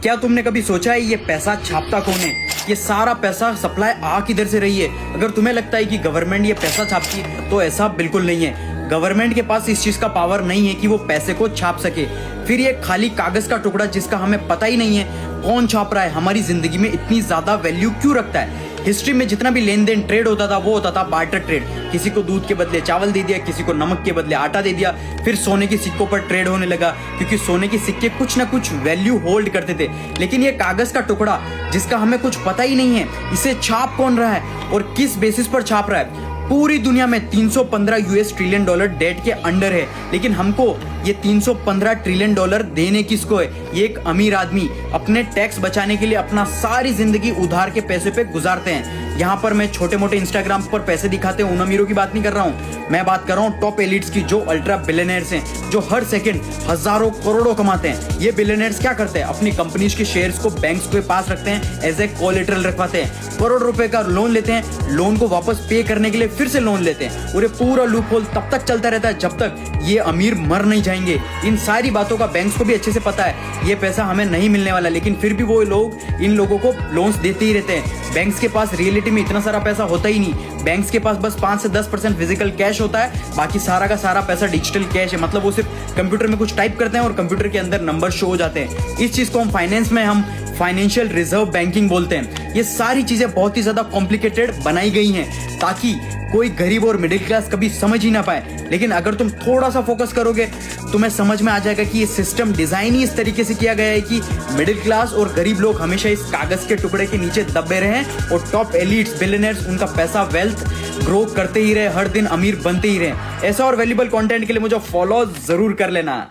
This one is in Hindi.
क्या तुमने कभी सोचा है ये पैसा छापता कौन है? ये सारा पैसा सप्लाई आ किधर से रही है? अगर तुम्हें लगता है कि गवर्नमेंट ये पैसा छापती है तो ऐसा बिल्कुल नहीं है। गवर्नमेंट के पास इस चीज का पावर नहीं है कि वो पैसे को छाप सके। फिर ये खाली कागज का टुकड़ा जिसका हमें पता ही नहीं है कौन छाप रहा है, हमारी जिंदगी में इतनी ज्यादा वैल्यू क्यों रखता है? हिस्ट्री में जितना भी लेन देन ट्रेड होता था वो होता था बार्टर ट्रेड। किसी को दूध के बदले चावल दे दिया, किसी को नमक के बदले आटा दे दिया। फिर सोने के सिक्कों पर ट्रेड होने लगा क्योंकि सोने के सिक्के कुछ ना कुछ वैल्यू होल्ड करते थे। लेकिन ये कागज का टुकड़ा जिसका हमें कुछ पता ही नहीं है, इसे छाप कौन रहा है और किस बेसिस पर छाप रहा है? पूरी दुनिया में 315 यूएस ट्रिलियन डॉलर डेट के अंडर है, लेकिन हमको ये 315 ट्रिलियन डॉलर देने किसको है? ये एक अमीर आदमी अपने टैक्स बचाने के लिए अपना सारी जिंदगी उधार के पैसे पे गुजारते हैं। यहाँ पर मैं छोटे मोटे इंस्टाग्राम पर पैसे दिखाते हैं उन अमीरों की बात नहीं कर रहा हूँ, मैं बात कर रहा हूँ टॉप एलिट्स की, जो अल्ट्रा बिलियनर्स हैं, जो हर सेकंड हजारों करोड़ों कमाते हैं। ये बिलियनर्स क्या करते हैं? अपनी कंपनीज के शेयर्स को बैंक्स के पास रखते हैं, एज ए कोलेटरल रखवाते हैं, करोड़ रुपए का लोन लेते हैं, लोन को वापस पे करने के लिए फिर से लोन लेते हैं और ये पूरा लूप होल तब तक चलता रहता है जब तक ये अमीर मर नहीं जाएंगे। इन सारी बातों का बैंक्स को भी अच्छे से पता है, ये पैसा हमें नहीं मिलने वाला, लेकिन फिर भी वो लोग इन लोगों को लोन्स देते ही रहते हैं। बैंक्स के पास रियलिटी में इतना सारा पैसा होता ही नहीं। बैंक्स के पास बस 5 से 10% फिजिकल कैश होता है, बाकी सारा का सारा पैसा डिजिटल कैश है। मतलब वो सिर्फ कंप्यूटर में कुछ टाइप करते हैं और कंप्यूटर के अंदर नंबर शो हो जाते हैं। इस चीज को हम फाइनेंस में हम फाइनेंशियल रिजर्व बैंकिंग बोलते हैं। ये सारी चीजें बहुत ही ज्यादा कॉम्प्लिकेटेड बनाई गई हैं ताकि कोई गरीब और मिडिल क्लास कभी समझ ही ना पाए। लेकिन अगर तुम थोड़ा सा फोकस करोगे तुम्हें समझ में आ जाएगा कि ये सिस्टम डिजाइन ही इस तरीके से किया गया है कि मिडिल क्लास और गरीब लोग हमेशा इस कागज के टुकड़े के नीचे दबे रहे और टॉप एलिट्स बिलियनर्स उनका पैसा वेल्थ ग्रो करते ही रहे, हर दिन अमीर बनते ही रहे। ऐसा और वैल्यूबल कंटेंट के लिए मुझे फॉलो जरूर कर लेना।